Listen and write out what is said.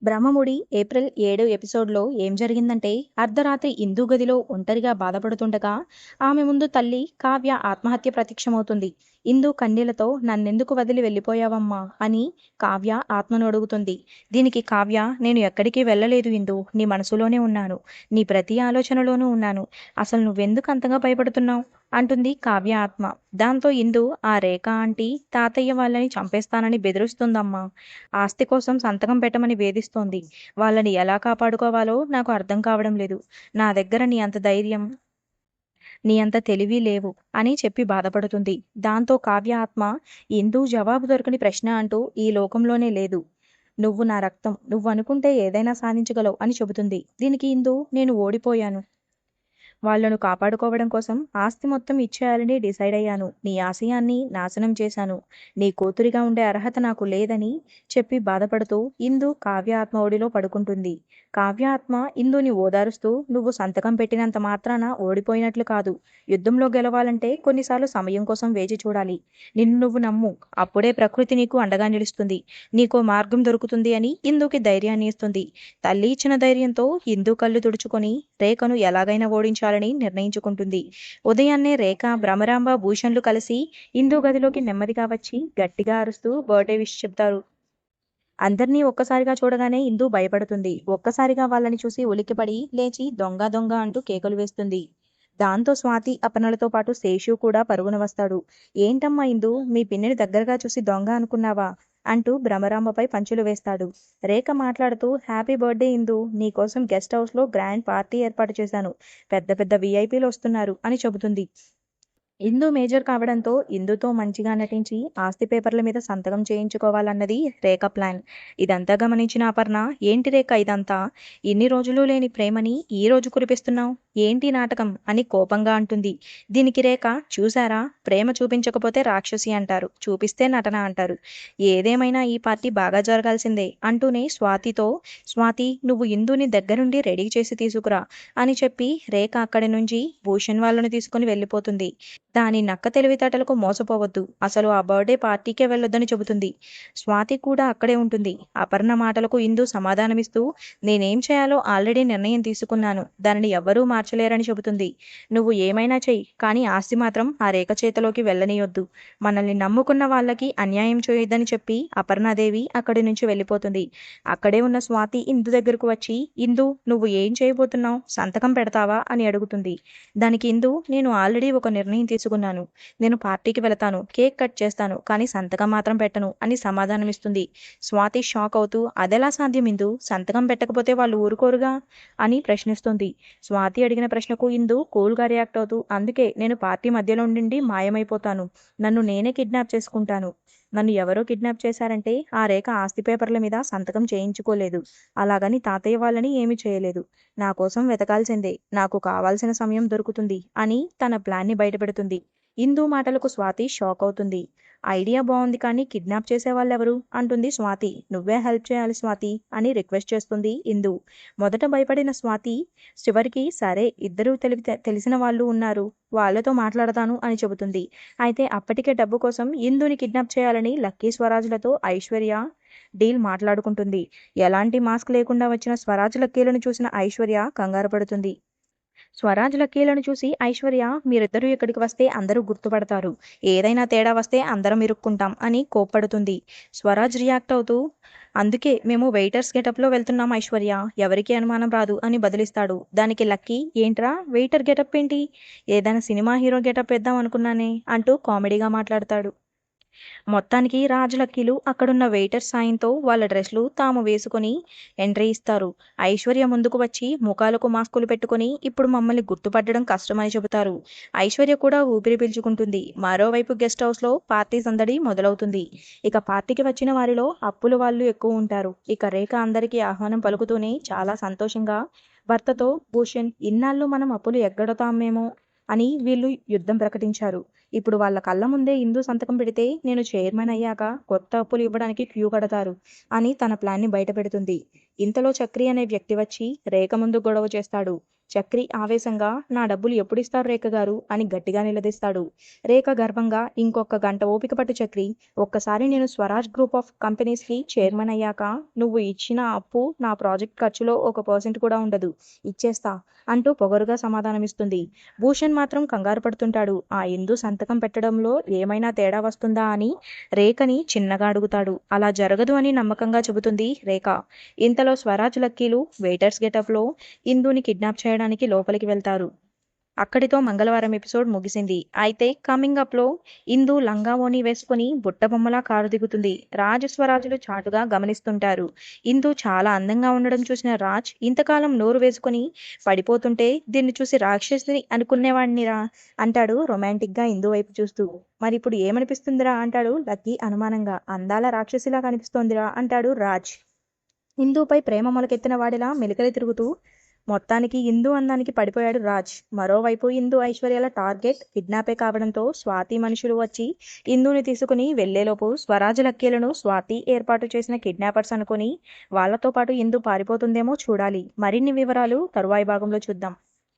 Brahmamudi April 7 ఎపిసోడ్లో ఏం జరిగిందంటే, అర్ధరాత్రి ఇందు గదిలో ఒంటరిగా బాధపడుతుండగా ఆమె ముందు తల్లి కావ్య ఆత్మహత్య ప్రత్యక్షమవుతుంది. ఇందు కన్నీళ్లతో నన్నెందుకు వదిలి వెళ్ళిపోయావమ్మా అని కావ్య ఆత్మను అడుగుతుంది. దీనికి కావ్య, నేను ఎక్కడికి వెళ్ళలేదు ఇందు, నీ మనసులోనే ఉన్నాను, నీ ప్రతి ఆలోచనలోనూ ఉన్నాను, అసలు నువ్వెందుకు అంతగా భయపడుతున్నావు అంటుంది కావ్య ఆత్మ. దాంతో ఇందు, ఆ రేఖ ఆంటీ తాతయ్య వాళ్ళని చంపేస్తానని బెదిరిస్తుందమ్మా, ఆస్తి కోసం సంతకం పెట్టమని వేధిస్తోంది, వాళ్ళని ఎలా కాపాడుకోవాలో నాకు అర్థం కావడం లేదు, నా దగ్గర నీ అంత ధైర్యం, నీ అంత తెలివి లేవు అని చెప్పి బాధపడుతుంది. దాంతో కావ్య ఆత్మ, ఇందు జవాబు దొరకని ప్రశ్న అంటూ ఈ లోకంలోనే లేదు, నువ్వు నా రక్తం, నువ్వు అనుకుంటే ఏదైనా సాధించగలవు అని చెబుతుంది. దీనికి ఇందు, నేను ఓడిపోయాను, వాళ్ళను కాపాడుకోవడం కోసం ఆస్తి మొత్తం ఇచ్చేయాలని డిసైడ్ అయ్యాను, నీ ఆశయాన్ని నాశనం చేశాను, నీ కూతురిగా ఉండే అర్హత నాకు లేదని చెప్పి బాధపడుతూ ఇందు కావ్య ఆత్మ ఒడిలో పడుకుంటుంది. కావ్య ఆత్మ ఇందుని ఓదారుస్తూ, నువ్వు సంతకం పెట్టినంత మాత్రాన ఓడిపోయినట్లు కాదు, యుద్ధంలో గెలవాలంటే కొన్నిసార్లు సమయం కోసం వేచి చూడాలి, నిన్ను నువ్వు నమ్ము, అప్పుడే ప్రకృతి నీకు అండగా నిలుస్తుంది, నీకో మార్గం దొరుకుతుంది అని ఇందుకి ధైర్యాన్ని ఇస్తుంది. తల్లి ఇచ్చిన ధైర్యంతో ఇందు కళ్ళు తుడుచుకొని రేఖను ఎలాగైనా ఓడించాలని నిర్ణయించుకుంటుంది. ఉదయాన్నే రేఖ, భ్రమరాంబ, భూషణ్లు కలిసి ఇందు గదిలోకి నెమ్మదిగా వచ్చి గట్టిగా అరుస్తూ బర్త్డే విష్ చెప్తారు. అందర్నీ ఒక్కసారిగా చూడగానే ఇందు భయపడుతుంది. ఒక్కసారిగా వాళ్ళని చూసి ఉలిక్కిపడి లేచి దొంగ దొంగ అంటూ కేకలు వేస్తుంది. దాంతో స్వాతి, అపర్ణలతో పాటు శేషు కూడా పరుగున వస్తాడు. ఏంటమ్మా ఇందు, మీ పిన్నిని దగ్గరగా చూసి దొంగ అనుకున్నావా అంటూ భ్రమరాంబపై పంచులు వేస్తాడు. రేఖ మాట్లాడుతూ, హ్యాపీ బర్త్డే ఇందు, నీకోసం గెస్ట్ హౌస్లో గ్రాండ్ పార్టీ ఏర్పాటు చేశాను, పెద్ద పెద్ద విఐపీలు వస్తున్నారు అని చెబుతుంది. ఇందు మేజర్ కావడంతో ఇందుతో మంచిగా నటించి ఆస్తి పేపర్ల మీద సంతకం చేయించుకోవాలన్నది రేఖ ప్లాన్. ఇదంతా గమనించిన అపర్ణ, ఏంటి రేఖ ఇదంతా, ఇన్ని రోజులు లేని ప్రేమని ఈ రోజు కురిపిస్తున్నావు, ఏంటి నాటకం అని కోపంగా అంటుంది. దీనికి రేఖ, చూసారా, ప్రేమ చూపించకపోతే రాక్షసి అంటారు, చూపిస్తే నటన అంటారు, ఏదేమైనా ఈ పార్టీ బాగా జరగాల్సిందే అంటూనే స్వాతితో, స్వాతి నువ్వు ఇందుని దగ్గరుండి రెడీ చేసి తీసుకురా అని చెప్పి రేఖ అక్కడి నుంచి భూషణ్ వాళ్ళను తీసుకుని వెళ్ళిపోతుంది. దాని నక్క తెలివితేటలకు మోసపోవద్దు, అసలు ఆ బర్త్డే పార్టీకే వెళ్ళొద్దని చెబుతుంది. స్వాతి కూడా అక్కడే ఉంటుంది. అపర్ణ మాటలకు ఇందు సమాధానమిస్తూ, నేనేం చేయాలో ఆల్రెడీ నిర్ణయం తీసుకున్నాను, దానిని ఎవ్వరూ మార్చలేరని చెబుతుంది. నువ్వు ఏమైనా చెయ్యి, కానీ ఆస్తి మాత్రం ఆ రేఖ చేతిలోకి వెళ్ళనీయొద్దు, మనల్ని నమ్ముకున్న వాళ్ళకి అన్యాయం చేయొద్దని చెప్పి అపర్ణాదేవి అక్కడి నుంచి వెళ్ళిపోతుంది. అక్కడే ఉన్న స్వాతి ఇందు దగ్గరకు వచ్చి, ఇందు నువ్వు ఏం చేయబోతున్నావు, సంతకం పెడతావా అని అడుగుతుంది. దానికి ఇందు, నేను ఆల్రెడీ ఒక నిర్ణయం తీసుకున్నాను, నేను పార్టీకి వెళతాను, కేక్ కట్ చేస్తాను, కానీ సంతకం మాత్రం పెట్టను అని సమాధానమిస్తుంది. స్వాతి షాక్ అవుతూ, అదెలా సాధ్యం ఇందు, సంతకం పెట్టకపోతే వాళ్ళు ఊరుకోరుగా అని ప్రశ్నిస్తుంది. స్వాతి అడిగిన ప్రశ్నకు ఇందు కూల్గా రియాక్ట్ అవుతూ, అందుకే నేను పార్టీ మధ్యలో నుండి మాయమైపోతాను, నన్ను నేనే కిడ్నాప్ చేసుకుంటాను, నన్ను ఎవరో కిడ్నాప్ చేశారంటే ఆ రేఖ ఆస్తి పేపర్ల మీద సంతకం చేయించుకోలేదు, అలాగని తాతయ్య వాళ్ళని ఏమీ చేయలేదు, నా కోసం వెతకాల్సిందే, నాకు కావాల్సిన సమయం దొరుకుతుంది అని తన ప్లాన్ని బయటపెడుతుంది. ఇందు మాటలకు స్వాతి షాక్ అవుతుంది. ఐడియా బాగుంది, కానీ కిడ్నాప్ చేసే వాళ్ళెవరు అంటుంది స్వాతి. నువ్వే హెల్ప్ చేయాలి స్వాతి అని రిక్వెస్ట్ చేస్తుంది ఇందు. మొదట భయపడిన స్వాతి చివరికి సరే, ఇద్దరు తెలిసిన వాళ్ళు ఉన్నారు, వాళ్ళతో మాట్లాడతాను అని చెబుతుంది. అయితే అప్పటికే డబ్బు కోసం ఇందుని కిడ్నాప్ చేయాలని లక్కీ స్వరాజ్లతో ఐశ్వర్య డీల్ మాట్లాడుకుంటుంది. ఎలాంటి మాస్క్ లేకుండా వచ్చిన స్వరాజ్ లక్కీలను చూసిన ఐశ్వర్య కంగారు పడుతుంది. స్వరాజ్ లక్కీలను చూసి ఐశ్వర్య, మీరిద్దరూ ఇక్కడికి వస్తే అందరూ గుర్తుపడతారు, ఏదైనా తేడా వస్తే అందరం ఇరుక్కుంటాం అని కోప్పడుతుంది. స్వరాజ్ రియాక్ట్ అవుతూ, అందుకే మేము వెయిటర్స్ గెటప్లో వెళ్తున్నాం ఐశ్వర్య, ఎవరికీ అనుమానం రాదు అని బదిలిస్తాడు. దానికి లక్కీ, ఏంట్రా వెయిటర్ గెటప్ ఏంటి, ఏదైనా సినిమా హీరో గెటప్ వేద్దాం అనుకున్నానే అంటూ కామెడీగా మాట్లాడతాడు. మొత్తానికి రాజ్ లక్కీలు అక్కడున్న వెయిటర్ సాయంతో వాళ్ళ డ్రెస్లు తాము వేసుకొని ఎంట్రీ ఇస్తారు. ఐశ్వర్య ముందుకు వచ్చి ముఖాలకు మాస్కులు పెట్టుకొని, ఇప్పుడు మమ్మల్ని గుర్తుపట్టడం కష్టమని చెబుతారు. ఐశ్వర్య కూడా ఊపిరి పీల్చుకుంటుంది. మరోవైపు గెస్ట్ హౌస్లో పార్టీ సందడి మొదలవుతుంది. ఇక పార్టీకి వచ్చిన వారిలో అప్పుల వాళ్ళు ఎక్కువ ఉంటారు. ఇక రేఖ అందరికీ ఆహ్వానం పలుకుతూనే చాలా సంతోషంగా భర్తతో, భూషణ్, ఇన్నాళ్ళు మనం అప్పులు ఎగ్గడతామేమో అని వీళ్ళు యుద్ధం ప్రకటించారు. ఇప్పుడు వాళ్ళ కళ్ళ ముందే ఇందు సంతకం పెడితే నేను చైర్మన్ అయ్యాక కొత్త అప్పులు ఇవ్వడానికి క్యూ కడతారు అని తన ప్లాన్ని బయటపెడుతుంది. ఇంతలో చక్రి అనే వ్యక్తి వచ్చి రేఖ ముందు గొడవ చేస్తాడు. చక్రి ఆవేశంగా నా డబ్బులు ఎప్పుడిస్తారు రేఖ గారు అని గట్టిగా నిలదీస్తాడు. రేఖ గర్వంగా ఇంకొక గంట ఓపిక పట్టు చక్రి, ఒక్కసారి నేను స్వరాజ్ గ్రూప్ ఆఫ్ కంపెనీస్కి చైర్మన్ అయ్యాక నువ్వు ఇచ్చిన అప్పు నా ప్రాజెక్ట్ ఖర్చులో 1% కూడా ఉండదు, ఇచ్చేస్తా అంటూ పొగరుగా సమాధానమిస్తుంది. భూషణ్ మాత్రం కంగారు పడుతుంటాడు. ఆ ఇందు సంతకం పెట్టడంలో ఏమైనా తేడా వస్తుందా అని రేఖని చిన్నగా అడుగుతాడు. అలా జరగదు అని నమ్మకంగా చెబుతుంది రేఖ. ఇంతలో స్వరాజ్ లక్కీలు వెయిటర్స్ గెటప్లో ఇందుని కిడ్నాప్ చేయడానికి లోపలికి వెళ్తారు. అక్కడితో మంగళవారం ఎపిసోడ్ ముగిసింది. అయితే కమింగ్ అప్లో ఇందు లంగా ఓణి వేసుకుని బుట్టబొమ్మలా కారు దిగుతుంది. రాజ్ స్వరాజులు చాటుగా గమనిస్తుంటారు. ఇందు చాలా అందంగా ఉండడం చూసిన రాజ్ ఇంతకాలం నోరు వేసుకుని పడిపోతుంటే దీన్ని చూసి రాక్షసిని అనుకునేవాడినిరా అంటాడు రొమాంటిక్గా ఇందు వైపు చూస్తూ. మరి ఇప్పుడు ఏమనిపిస్తుందిరా అంటాడు లక్కీ అనుమానంగా. అందాల రాక్షసిలా కనిపిస్తోందిరా అంటాడు రాజ్. ఇందుపై ప్రేమ మొలకెత్తిన వాడిలా మెలికలు తిరుగుతూ. మొత్తానికి ఇందు అందానికి పడిపోయాడు రాజ్. మరోవైపు ఇందు ఐశ్వర్యాల టార్గెట్ కిడ్నాపే కావడంతో స్వాతి మనుషులు వచ్చి ఇందుని తీసుకుని వెళ్లేలోపు స్వరాజ్ లక్కీలను స్వాతి ఏర్పాటు చేసిన కిడ్నాపర్స్ అనుకుని వాళ్లతో పాటు ఇందు పారిపోతుందేమో చూడాలి. మరిన్ని వివరాలు తరువాయి భాగంలో చూద్దాం.